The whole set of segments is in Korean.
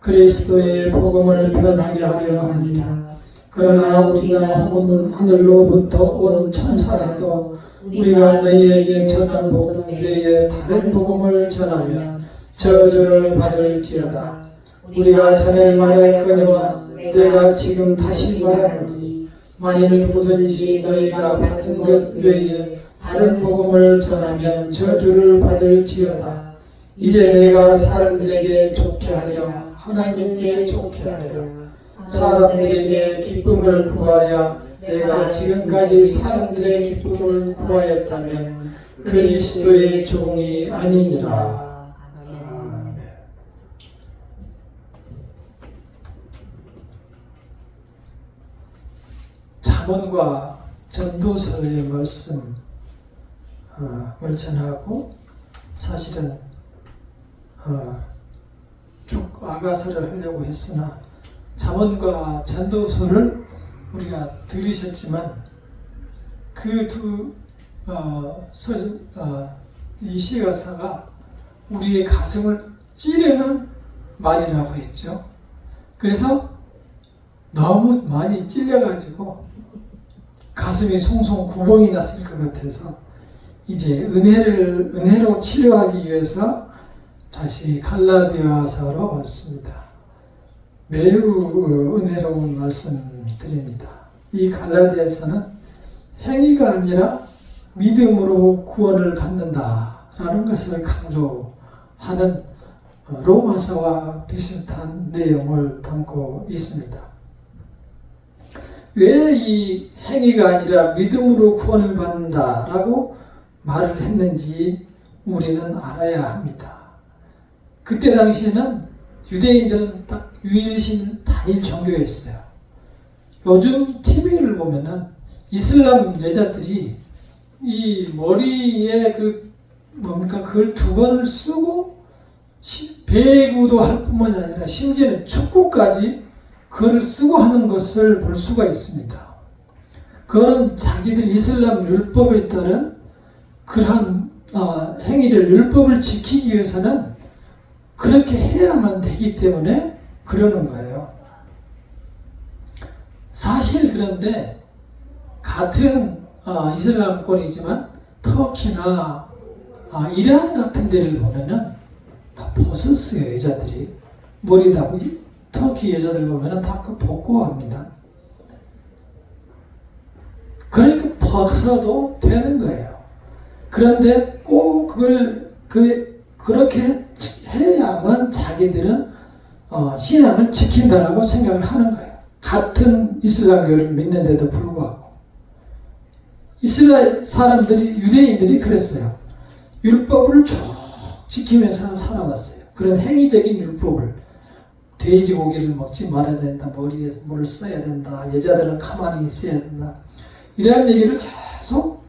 그리스도의 복음을 변하게 하려 합니다. 그러나 우리가 하늘로부터 온 천사라도 우리가 너희에게 전한 복음 외에 다른 복음을 전하면 저주를 받을지어다. 우리가 전에 말했거니와 내가 지금 다시 말하노니 만일 누구든지 너희가 받은 것 외에 다른 복음을 전하면 저주를 받을지어다. 이제 내가 사람들에게 좋게 하려 하나님께 좋게 하려 사람들에게 기쁨을 구하려 내가 지금까지 사람들의 기쁨을 구하였다면 그리스도의 종이 아니니라. 잠언과 전도서의 말씀을 전하고 사실은 쭉 아가서를 하려고 했으나 잠언과 전도서를 우리가 들으셨지만 그 이 시가사가 우리의 가슴을 찌르는 말이라고 했죠. 그래서 너무 많이 찔려가지고 가슴이 송송 구멍이 났을 것 같아서 이제 은혜로 치료하기 위해서 다시 갈라디아서로 왔습니다. 매우 은혜로운 말씀 드립니다. 이 갈라디아서는 행위가 아니라 믿음으로 구원을 받는다라는 것을 강조하는 로마서와 비슷한 내용을 담고 있습니다. 왜 이 행위가 아니라 믿음으로 구원을 받는다라고 말을 했는지 우리는 알아야 합니다. 그때 당시에는 유대인들은 딱 유일신 단일 종교였어요. 요즘 TV를 보면은 이슬람 여자들이 이 머리에 그걸 두건을 쓰고 배구도 할 뿐만 아니라 심지어는 축구까지 그걸 쓰고 하는 것을 볼 수가 있습니다. 그거는 자기들 이슬람 율법에 따른 그러한 행위를 율법을 지키기 위해서는 그렇게 해야만 되기 때문에 그러는 거예요. 사실 그런데 같은 이슬람권이지만 터키나 이란 같은 데를 보면은 다 벗었어요. 여자들이 머리 다 터키 여자들 보면은 다 그 벗고 합니다. 그러니까 벗어도 되는 거예요. 그런데 꼭 그렇게 해야만 자기들은 신앙을 지킨다라고 생각을 하는 거예요. 같은 이슬람교를 믿는데도 불구하고 이스라엘 사람들이 유대인들이 그랬어요. 율법을 쭉 지키면서 살아왔어요. 그런 행위적인 율법을 돼지고기를 먹지 말아야 된다. 머리에 물을 써야 된다. 여자들은 가만히 있어야 된다. 이러한 얘기를 계속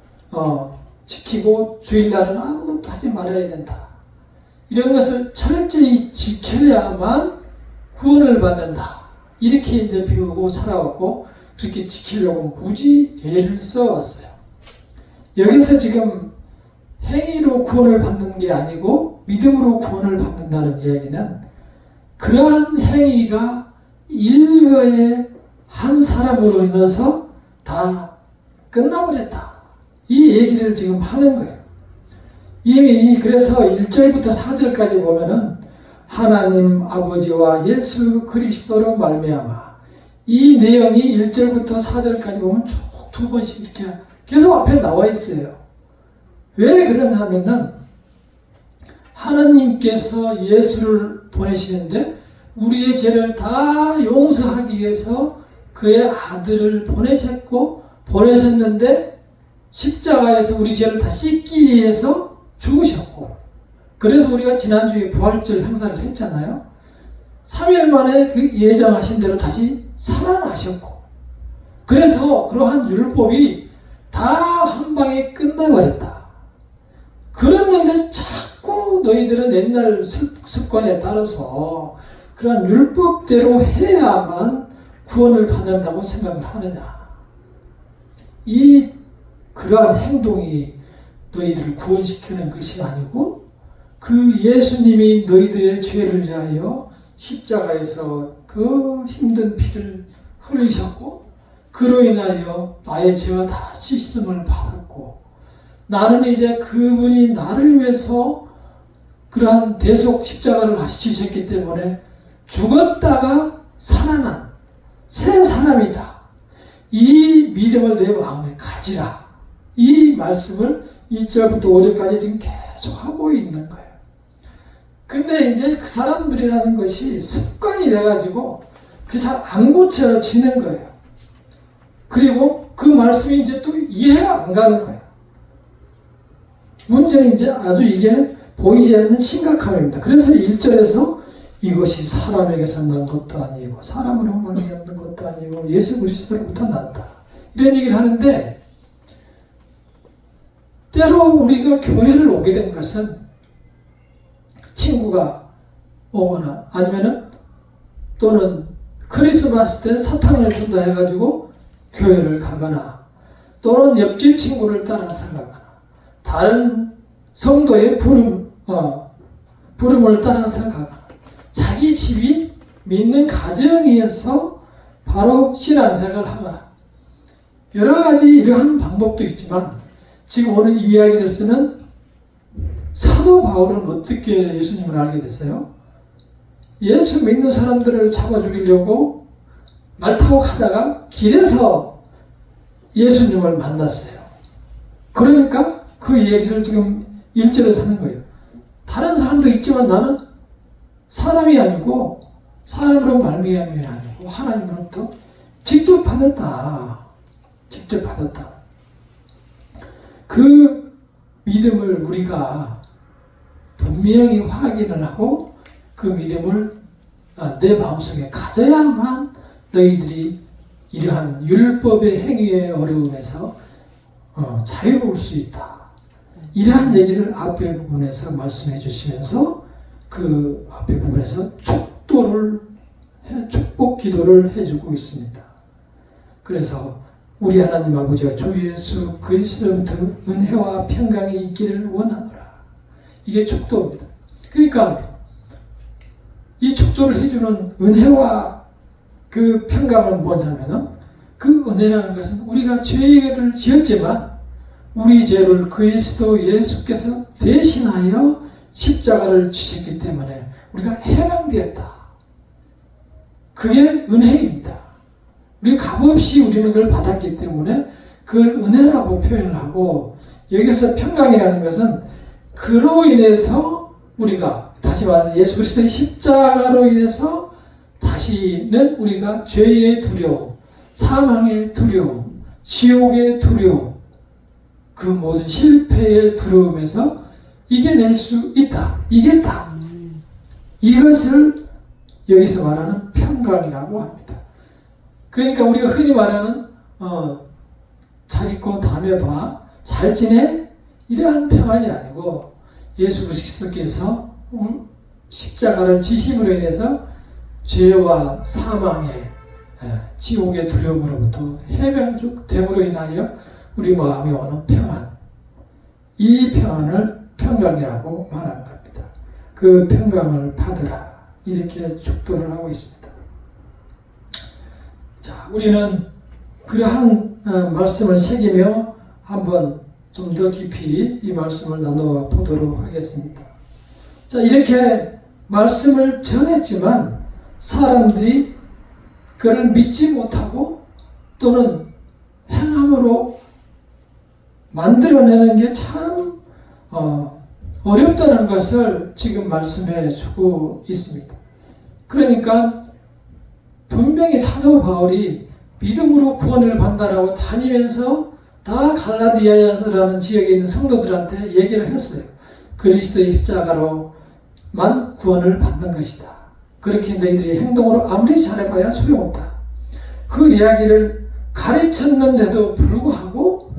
지키고 주일날은 아무것도 하지 말아야 된다. 이런 것을 철저히 지켜야만 구원을 받는다. 이렇게 이제 배우고 살아왔고 그렇게 지키려고 무지 애를 써왔어요. 여기서 지금 행위로 구원을 받는 게 아니고 믿음으로 구원을 받는다는 이야기는 그러한 행위가 일거에 한 사람으로 인해서 다 끝나버렸다. 이 얘기를 지금 하는 거예요. 이미 그래서 1절부터 4절까지 보면은 하나님 아버지와 예수 그리스도로 말미암아 이 내용이 1절부터 4절까지 보면 쭉 두 번씩 이렇게 계속 앞에 나와 있어요. 왜 그러냐면은 하나님께서 예수를 보내시는데 우리의 죄를 다 용서하기 위해서 그의 아들을 보내셨는데 십자가에서 우리 죄를 다 씻기 위해서 죽으셨고 그래서 우리가 지난주에 부활절 행사를 했잖아요. 3일 만에 그 예정하신 대로 다시 살아나셨고 그래서 그러한 율법이 다 한 방에 끝나버렸다. 그러면 자꾸 너희들은 옛날 습관에 따라서 그러한 율법대로 해야만 구원을 받는다고 생각을 하느냐. 그러한 행동이 너희들을 구원시키는 것이 아니고 그 예수님이 너희들의 죄를 위하여 십자가에서 그 힘든 피를 흘리셨고 그로 인하여 나의 죄가 다 씻음을 받았고 나는 이제 그분이 나를 위해서 그러한 대속 십자가를 지셨기 때문에 죽었다가 살아난 새 사람이다. 이 믿음을 내 마음에 가지라. 이 말씀을 1절부터 5절까지 지금 계속 하고 있는 거예요. 근데 이제 그 사람들이라는 것이 습관이 돼가지고 그게 잘 안 고쳐지는 거예요. 그리고 그 말씀이 이제 또 이해가 안 가는 거예요. 문제는 이제 아주 이게 보이지 않는 심각함입니다. 그래서 1절에서 이것이 사람에게서 난 것도 아니고 사람으로 말미암는 것도 아니고 예수 그리스도로부터 났다. 이런 얘기를 하는데 때로 우리가 교회를 오게 된 것은 친구가 오거나 아니면은 또는 크리스마스 때 사탕을 준다 해가지고 교회를 가거나 또는 옆집 친구를 따라서 가거나 다른 성도의 부름을 따라서 가거나 자기 집이 믿는 가정에서 바로 신앙생활을 하거나 여러 가지 이러한 방법도 있지만 지금 오늘 이야기를 쓰는 사도 바울은 어떻게 예수님을 알게 됐어요? 예수 믿는 사람들을 잡아 죽이려고 말 타고 가다가 길에서 예수님을 만났어요. 그러니까 그 얘기를 지금 1절에서 하는 거예요. 다른 사람도 있지만 나는 사람이 아니고 사람으로 말미암이 아니고 하나님으로부터 직접 받았다. 직접 받았다. 그 믿음을 우리가 분명히 확인을 하고 그 믿음을 내 마음속에 가져야만 너희들이 이러한 율법의 행위의 어려움에서 자유로울 수 있다. 이러한 얘기를 앞에 부분에서 말씀해 주시면서 그 앞에 부분에서 축복 기도를 해주고 있습니다. 그래서 우리 하나님 아버지가 주 예수 그리스도부터 은혜와 평강이 있기를 원하노라. 이게 축도입니다. 그러니까 이 축도를 해주는 은혜와 그 평강은 뭐냐면은 그 은혜라는 것은 우리가 죄를 지었지만 우리 죄를 그리스도 예수께서 대신하여 십자가를 지셨기 때문에 우리가 해방되었다. 그게 은혜입니다. 우리 값없이 우리는 그걸 받았기 때문에 그걸 은혜라고 표현을 하고 여기서 평강이라는 것은 그로 인해서 우리가 다시 말해서 예수 그리스도의 십자가로 인해서 다시는 우리가 죄의 두려움, 사망의 두려움, 지옥의 두려움, 그 모든 실패의 두려움에서 이겨낼 수 있다. 이겼다. 이것을 여기서 말하는 평강이라고 합니다. 그러니까 우리가 흔히 말하는 잘 있고 다음에 봐, 잘 지내? 이러한 평안이 아니고 예수 그리스도께서 십자가를 지심으로 인해서 죄와 사망의 지옥의 두려움으로부터 해방됨으로 인하여 우리 마음에 오는 평안, 이 평안을 평강이라고 말하는 겁니다. 그 평강을 받으라 이렇게 축도를 하고 있습니다. 자, 우리는 그러한 말씀을 새기며 한번 좀 더 깊이 이 말씀을 나누어 보도록 하겠습니다. 자, 이렇게 말씀을 전했지만 사람들이 그를 믿지 못하고 또는 행함으로 만들어내는 게 참 어렵다는 것을 지금 말씀해 주고 있습니다. 그러니까 분명히 사도 바울이 믿음으로 구원을 받는다라고 다니면서 다 갈라디아라는 지역에 있는 성도들한테 얘기를 했어요. 그리스도의 십자가로만 구원을 받는 것이다. 그렇게 너희들이 행동으로 아무리 잘해봐야 소용없다. 그 이야기를 가르쳤는데도 불구하고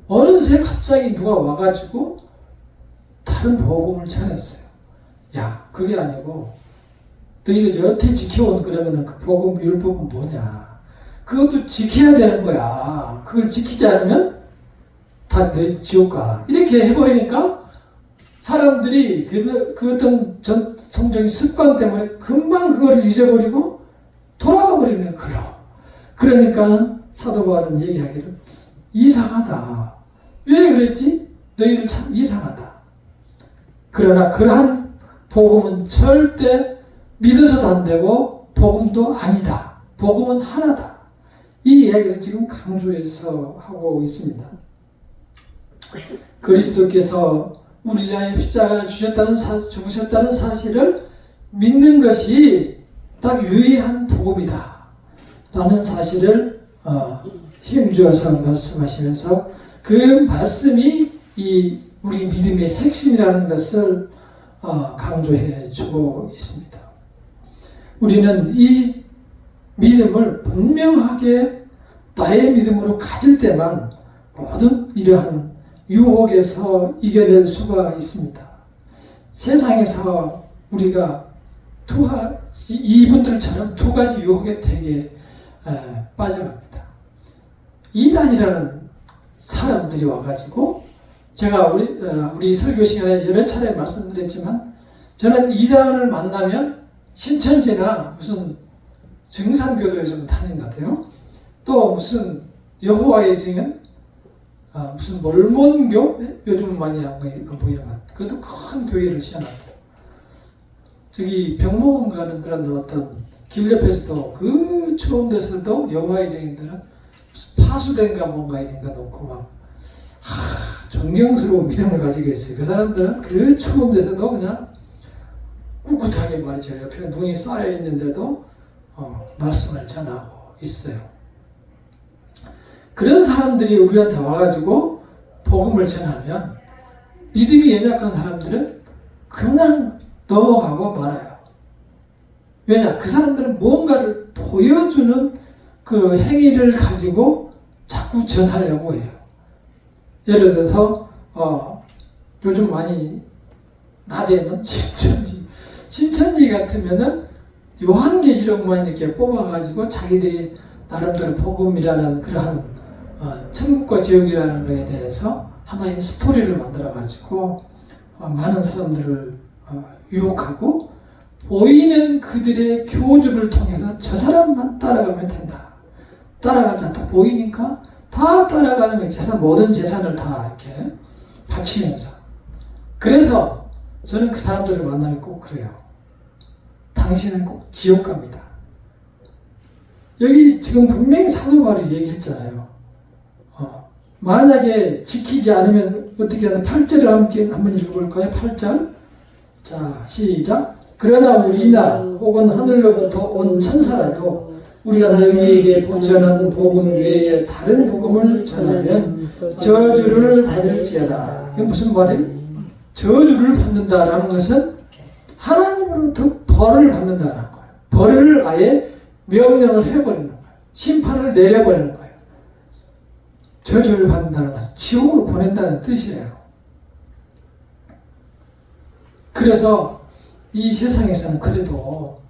어느새 갑자기 누가 와가지고 다른 복음을 전했어요. 야, 그게 아니고 너희들 여태 지켜온 그러면은 그 복음 율법은 뭐냐? 그것도 지켜야 되는 거야. 그걸 지키지 않으면 다 내 지옥 가. 이렇게 해버리니까 사람들이 그 어떤 통적인 습관 때문에 금방 그걸 잊어버리고 돌아가 버리는 거예요. 그러니까 사도 바울은 얘기하기를 이상하다. 왜 그랬지? 너희들 참 이상하다. 그러나 그러한 복음은 절대 믿어서도 안 되고 복음도 아니다. 복음은 하나다. 이 이야기를 지금 강조해서 하고 있습니다. 그리스도께서 우리 위하여 십자가를 죽으셨다는 사실을 믿는 것이 딱 유일한 복음이다 라는 사실을 힘주어서 말씀하시면서 그 말씀이 이 우리 믿음의 핵심이라는 것을 강조해 주고 있습니다. 우리는 이 믿음을 분명하게 나의 믿음으로 가질 때만 모든 이러한 유혹에서 이겨낼 수가 있습니다. 세상에서 우리가 이분들처럼 두 가지 유혹에 되게 빠져갑니다. 이단이라는 사람들이 와가지고 제가 우리 설교 시간에 여러 차례 말씀드렸지만 저는 이단을 만나면 신천지나 무슨 증산교도에 좀 다닌 것 같아요. 또 무슨 여호와의 증인 무슨 몰몬교? 요즘은 많이 안 보이는 것 같아요. 그것도 큰 교회를 시작합니다. 저기 병목원 가는 그런 어떤 길 옆에서도 그 추운 데서도 여호와의 증인들은 파수된가 뭔가 이런가 놓고 막 존경스러운 믿음을 가지고 있어요. 그 사람들은 그 추운 데서도 그냥 꿋꿋하게 말이죠. 옆에 눈이 쌓여 있는데도 말씀을 전하고 있어요. 그런 사람들이 우리한테 와가지고 복음을 전하면 믿음이 연약한 사람들은 그냥 넘어가고 말아요. 왜냐? 그 사람들은 뭔가를 보여주는 그 행위를 가지고 자꾸 전하려고 해요. 예를 들어서 요즘 많이 나대는 신천지 같으면은 요한계시록만 이렇게 뽑아가지고 자기들이 나름대로 복음이라는 그러한 천국과 지옥이라는 것에 대해서 하나의 스토리를 만들어가지고 많은 사람들을 유혹하고 보이는 그들의 교주를 통해서 저 사람만 따라가면 된다. 따라가지 않다. 보이니까 다 따라가는 거예요. 모든 재산을 다 이렇게 바치면서. 그래서 저는 그 사람들을 만나면 꼭 그래요. 당신은 꼭 지옥 갑니다. 여기 지금 분명히 사도 바울이 얘기했잖아요. 만약에 지키지 않으면 어떻게 하나 8절을 함께 한번 읽어볼까요? 8절. 자, 시작. 그러나 우리나 혹은 하늘로부터 온 천사라도 우리가 너희에게 전하는 복음 외에 다른 복음을 전하면 저주를 받을지어다. 이게 무슨 말이에요? 저주를 받는다라는 것은 하나님으로부터 벌을 받는다는 거예요. 벌을 아예 명령을 해버리는 거예요. 심판을 내려버리는 거예요. 저주를 받는다는 것은 지옥으로 보낸다는 뜻이에요. 그래서 이 세상에서는 그래도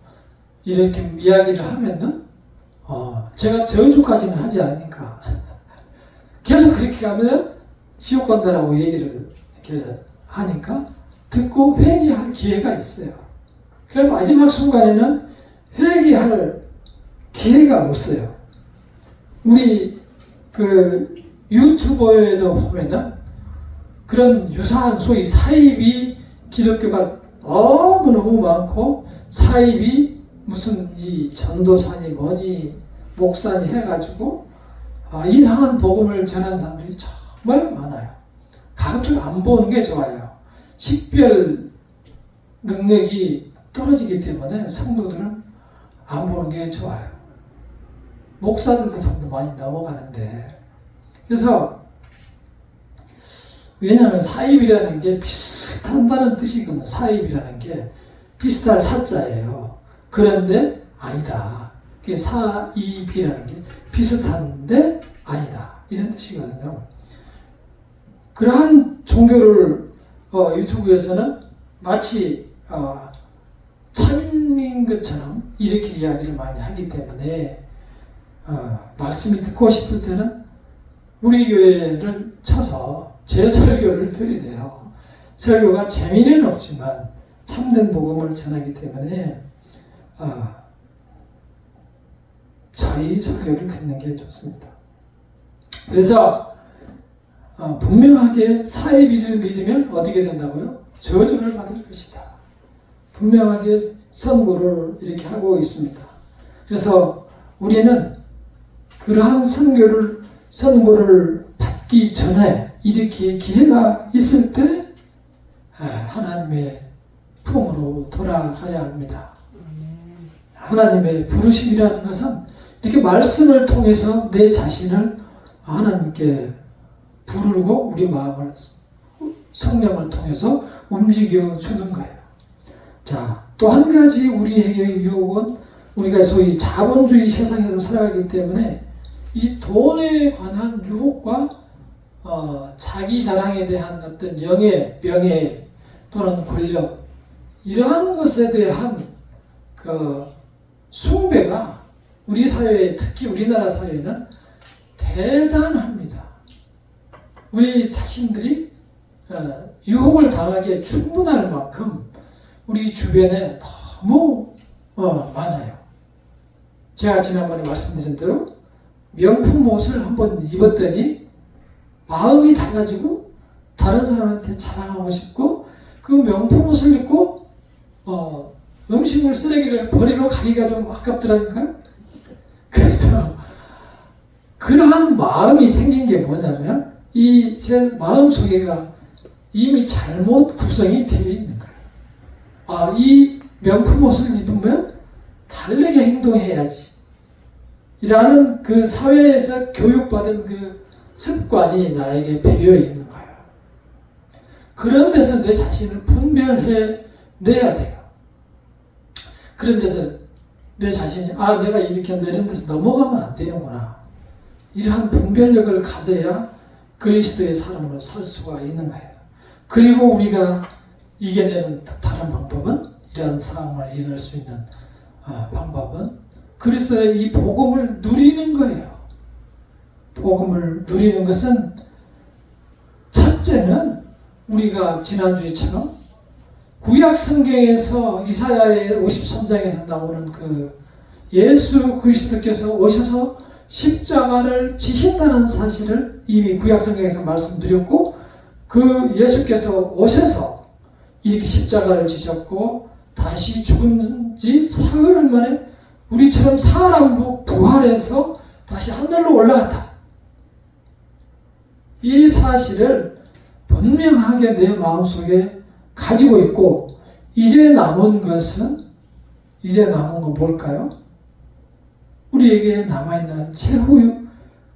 이렇게 이야기를 하면은 제가 저주까지는 하지 않으니까 계속 그렇게 하면은 지옥 간다라고 얘기를 이렇게 하니까 듣고 회개할 기회가 있어요. 그래 마지막 순간에는 회개할 기회가 없어요. 우리 그 유튜버에도 보면은 그런 유사한 소위 사이비 기독교가 너무너무 많고 사이비 무슨 이 전도사니 뭐니 목사니 해가지고 이상한 복음을 전하는 사람들이 정말 많아요. 가급적 안 보는 게 좋아요. 식별 능력이 떨어지기 때문에 성도들은 안 보는 게 좋아요. 목사들도 좀 많이 넘어가는데 그래서 왜냐하면 사입이라는 게 비슷한다는 뜻이거든요. 사입이라는 게 비슷할 사자예요. 그런데 아니다. 그게 사입이라는 게 비슷한데 아니다. 이런 뜻이거든요. 그러한 종교를 유튜브에서는 마치 참인 것처럼 이렇게 이야기를 많이 하기 때문에 말씀이 듣고 싶을 때는 우리 교회를 쳐서 제 설교를 들으세요. 설교가 재미는 없지만 참된 복음을 전하기 때문에 저희 설교를 듣는 게 좋습니다. 그래서 분명하게 사이비를 믿으면 어떻게 된다고요? 저주를 받을 것이다. 분명하게 선고를 이렇게 하고 있습니다. 그래서 우리는 그러한 선고를 받기 전에 이렇게 기회가 있을 때 하나님의 품으로 돌아가야 합니다. 하나님의 부르심이라는 것은 이렇게 말씀을 통해서 내 자신을 하나님께 부르고 우리 마음을 성령을 통해서 움직여 주는 거예요. 자, 또 한 가지 우리에게 유혹은 우리가 소위 자본주의 세상에서 살아가기 때문에 이 돈에 관한 유혹과 자기 자랑에 대한 어떤 영예, 명예 또는 권력 이러한 것에 대한 그 숭배가 우리 사회에 특히 우리나라 사회는 대단합니다. 우리 자신들이 유혹을 당하기에 충분할 만큼 우리 주변에 너무 많아요. 제가 지난번에 말씀드린 대로 명품 옷을 한번 입었더니 마음이 달라지고 다른 사람한테 자랑하고 싶고 그 명품 옷을 입고 음식물 쓰레기를 버리러 가기가 좀 아깝더라니까요. 그래서 그러한 마음이 생긴 게 뭐냐면 이 제 마음 속에가 이미 잘못 구성이 되어 있는 거예요. 이 명품 옷을 입으면 다르게 행동해야지 이라는 그 사회에서 교육받은 그 습관이 나에게 배어 있는 거예요. 그런 데서 내 자신을 분별해 내야 돼요. 그런 데서 내 자신이 내가 이렇게 이런 데서 넘어가면 안 되는구나. 이러한 분별력을 가져야 그리스도의 사람으로 살 수가 있는 거예요. 그리고 우리가 이겨내는 다른 방법은 이러한 상황을 이겨낼 수 있는 방법은 그리스도의 이 복음을 누리는 거예요. 복음을 누리는 것은 첫째는 우리가 지난주에처럼 구약 성경에서 이사야의 53장에서 나오는 그 예수 그리스도께서 오셔서 십자가를 지신다는 사실을 이미 구약 성경에서 말씀드렸고 그 예수께서 오셔서 이렇게 십자가를 지셨고 다시 죽은 지 사흘 만에 우리처럼 사람으로 부활해서 다시 하늘로 올라갔다. 이 사실을 분명하게 내 마음속에 가지고 있고 이제 남은 건 뭘까요? 우리에게 남아있는 최후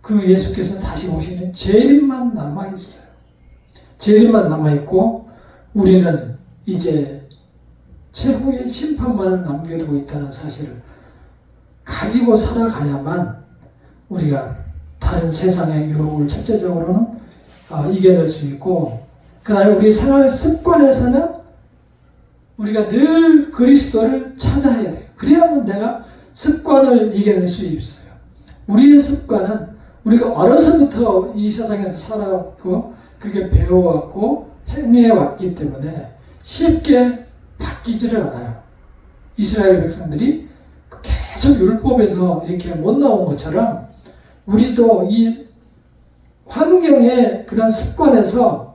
그 예수께서 다시 오시는 재림만 남아있어요. 재림만 남아있고 우리는 이제 최후의 심판만을 남겨두고 있다는 사실을 가지고 살아가야만 우리가 다른 세상의 유혹을 첫째적으로는 이겨낼 수 있고 그 다음에 우리 생활 습관에서는 우리가 늘 그리스도를 찾아야 돼요. 그래야만 내가 습관을 이겨낼 수 있어요. 우리의 습관은 우리가 어려서부터 이 세상에서 살아왔고 그렇게 배워왔고 행해왔기 때문에 쉽게 바뀌지를 않아요. 이스라엘 백성들이 계속 율법에서 이렇게 못 나온 것처럼 우리도 이 환경의 그런 습관에서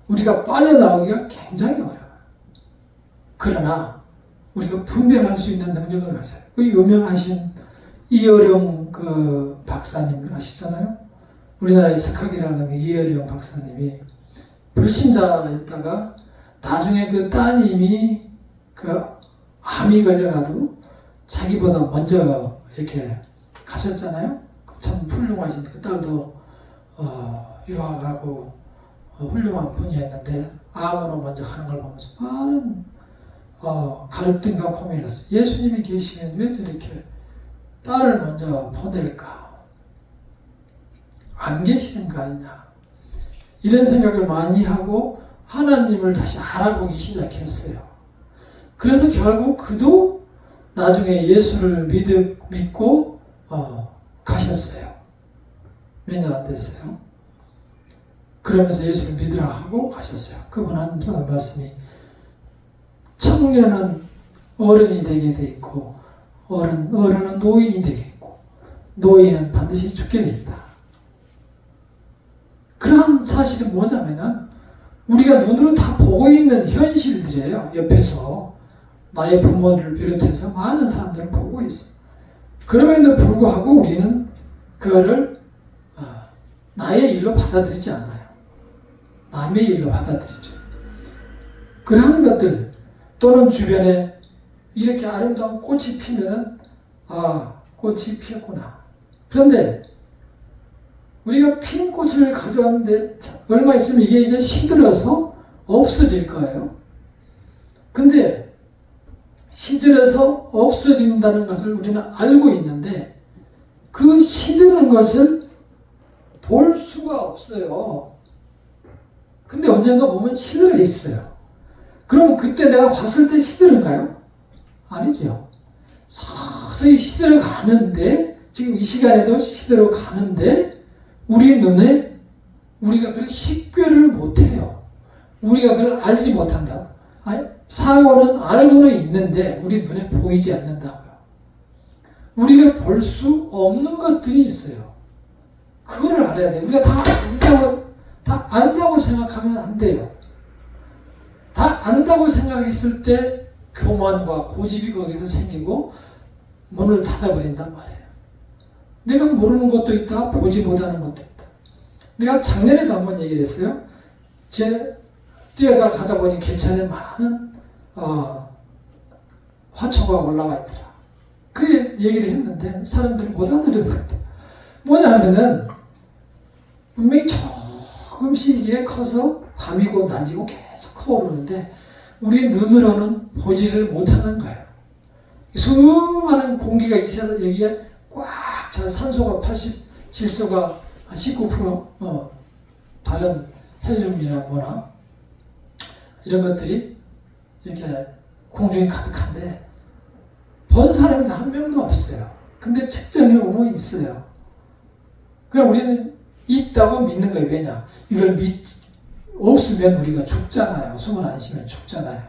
우리가 빠져나오기가 굉장히 어려워요. 그러나 우리가 분별할 수 있는 능력을 가져요. 그 유명하신 이어령 그 박사님 아시잖아요? 우리나라의 석학이라는 이어령 박사님이 불신자였다가 나중에 그 따님이 그 암이 걸려가지고 자기보다 먼저 이렇게 가셨잖아요. 참 훌륭하신 그 딸도 유학하고 훌륭한 분이었는데 암으로 먼저 가는 걸 보면서 많은 갈등과 고민을 했어요. 예수님이 계시면 왜 저렇게 딸을 먼저 보낼까? 안 계시는 거 아니냐? 이런 생각을 많이 하고 하나님을 다시 알아보기 시작했어요. 그래서 결국 그도 나중에 예수를 믿고 가셨어요. 몇 년 안 됐어요. 그러면서 예수를 믿으라 하고 가셨어요. 그분 한 말씀이 청년은 어른이 되게 돼 있고 어른은 노인이 되겠고 노인은 반드시 죽게 돼 있다. 그러한 사실은 뭐냐면은 우리가 눈으로 다 보고 있는 현실들이에요. 옆에서 나의 부모를 비롯해서 많은 사람들은 보고 있어. 그럼에도 불구하고 우리는 그거를 나의 일로 받아들이지 않아요. 남의 일로 받아들이죠. 그러한 것들 또는 주변에 이렇게 아름다운 꽃이 피면은 꽃이 피었구나. 그런데 우리가 핀 꽃을 가져왔는데 얼마 있으면 이게 이제 시들어서 없어질 거예요. 근데 시들어서 없어진다는 것을 우리는 알고 있는데 그 시드는 것을 볼 수가 없어요. 근데 언젠가 보면 시들어 있어요. 그럼 그때 내가 봤을 때 시들은가요? 아니죠. 서서히 시들어 가는데 지금 이 시간에도 시들어 가는데 우리 눈에 우리가 그걸 식별을 못해요. 우리가 그걸 알지 못한다. 사고는 알고는 있는데 우리 눈에 보이지 않는다고요. 우리가 볼 수 없는 것들이 있어요. 그거를 알아야 돼요. 우리가 다 안다고 생각하면 안 돼요. 다 안다고 생각했을 때 교만과 고집이 거기서 생기고 문을 닫아버린단 말이에요. 내가 모르는 것도 있다, 보지 못하는 것도 있다. 내가 작년에도 한번 얘기를 했어요. 뛰어다 가다 보니 개천에 많은 화초가 올라와 있더라. 그 얘기를 했는데 사람들이 못 알아들은 것 같아요. 뭐냐면은 분명히 조금씩 이게 커서 밤이고 낮이고 계속 커오르는데 우리 눈으로는 보지를 못하는 거예요. 수많은 공기가 있어서 여기에 꽉 차 산소가 80, 질소가 19%, 다른 헬륨이나 뭐나 이런 것들이 이렇게 공중에 가득한데 본 사람이 한 명도 없어요. 근데 측정해 보면 있어요. 그럼 우리는 있다고 믿는 거예요. 왜냐? 이걸 없으면 우리가 죽잖아요. 숨을 안 쉬면 죽잖아요.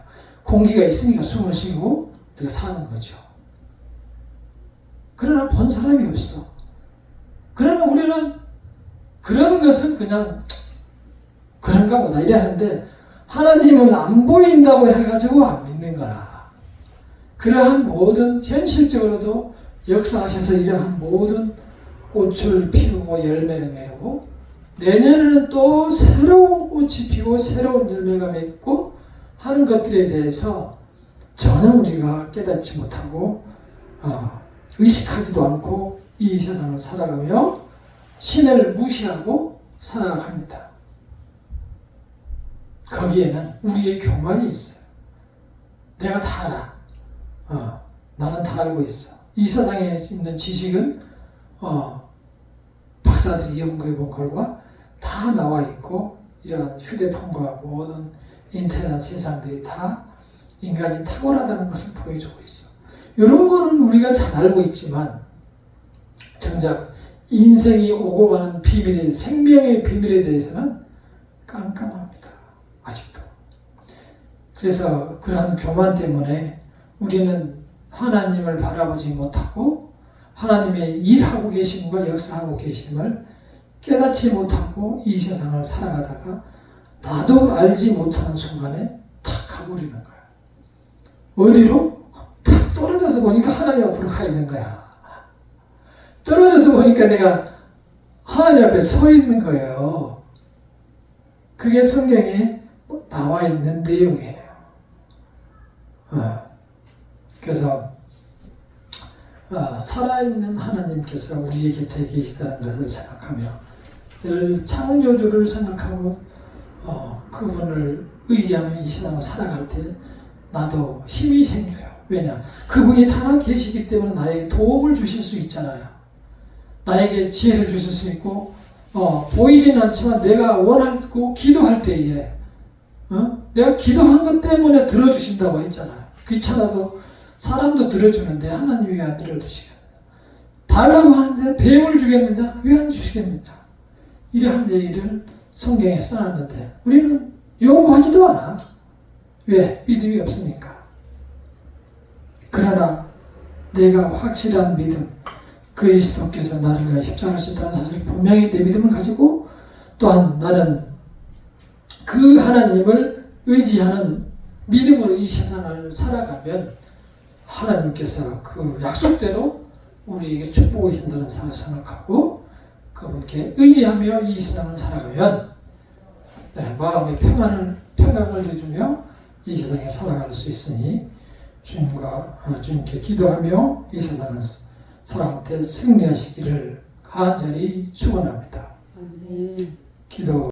공기가 있으니까 숨을 쉬고 우리가 사는 거죠. 그러나 본 사람이 없어. 그러나 우리는 그런 것은 그냥 그런가 보다 이래 하는데 하나님은 안 보인다고 해가지고 안 믿는 거라. 그러한 모든 현실적으로도 역사하셔서 이러한 모든 꽃을 피우고 열매를 맺고 내년에는 또 새로운 꽃이 피고 새로운 열매가 맺고 하는 것들에 대해서 전혀 우리가 깨닫지 못하고 의식하지도 않고 이 세상을 살아가며 신을 무시하고 살아갑니다. 거기에는 우리의 교만이 있어요. 내가 다 알아. 나는 다 알고 있어. 이 세상에 있는 지식은 박사들이 연구해 본 결과 다 나와 있고 이러한 휴대폰과 모든 인터넷 세상들이 다 인간이 탁월하다는 것을 보여주고 있어. 이런 거는 우리가 잘 알고 있지만 정작 인생이 오고 가는 비밀의 생명의 비밀에 대해서는 깜깜합니다. 아직도. 그래서 그러한 교만 때문에 우리는 하나님을 바라보지 못하고 하나님의 일하고 계심과 역사하고 계심을 깨닫지 못하고 이 세상을 살아가다가 나도 알지 못하는 순간에 탁 가버리는 거야. 어디로? 탁 떨어져서 보니까 하나님 앞으로 가 있는 거야. 떨어져서 보니까 내가 하나님 앞에 서 있는 거예요. 그게 성경에 나와 있는 내용이에요. 그래서 살아있는 하나님께서 우리 곁에 계시다는 것을 생각하며 늘 창조주를 생각하고 그분을 의지하며 이 세상을 살아갈 때 나도 힘이 생겨요. 왜냐? 그분이 살아 계시기 때문에 나에게 도움을 주실 수 있잖아요. 나에게 지혜를 주실 수 있고 보이지는 않지만 내가 원하고 기도할 때에 내가 기도한 것 때문에 들어주신다고 했잖아요. 귀찮아도 사람도 들어주는데 하나님이 왜 안 들어주시겠느냐. 달라고 하는데 뱀을 주겠느냐. 왜 안 주시겠느냐. 이러한 얘기를 성경에 써놨는데 우리는 요구하지도 않아. 왜? 믿음이 없으니까. 그러나 내가 확실한 믿음, 그리스도께서 나를 위하여 십자가를 지셨다는 사실을 분명히 내 믿음을 가지고 또한 나는 그 하나님을 의지하는 믿음으로 이 세상을 살아가면 하나님께서 그 약속대로 우리에게 축복을 주신다는 사실을 생각하고 그분께 의지하며 이 세상을 살아가면 마음의 평강을 누리며 이 세상에 살아갈 수 있으니 주님께 기도하며 이 세상을 살아갈 때 승리하시기를 간절히 축원합니다. 아멘. 기도.